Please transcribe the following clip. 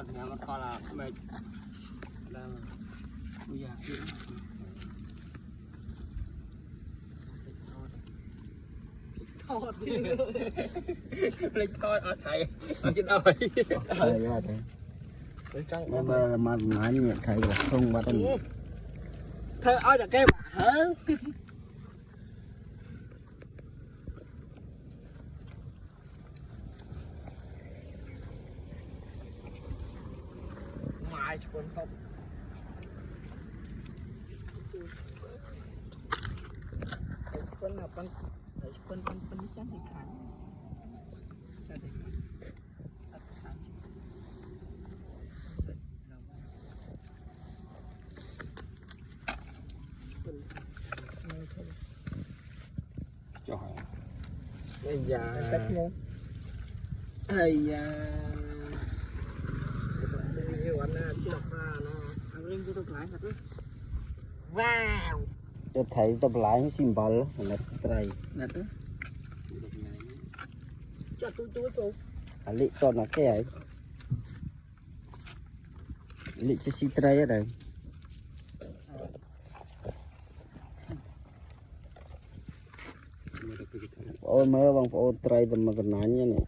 ăn thì ăn con là mệt đang bây giờ thọt lên thọt ở thầy ở trên đâu vậy thầy ra thầy mà nói như vậy thầy là không bắt anh thầy ơi là cái bà hả ngoài chuồn không con nào con con chắc thì khá chắc thì cho hỏi bây giờ bây giờ nhiều anh chụp nó anh lên tôi lại thật đấy wow cho thầy tập lại symbol là đây nè đó cho tôi lị con nó cái ấy lị cho xí tray ở đây ôi mơ bằng ôi tray tầm mà cái nán như này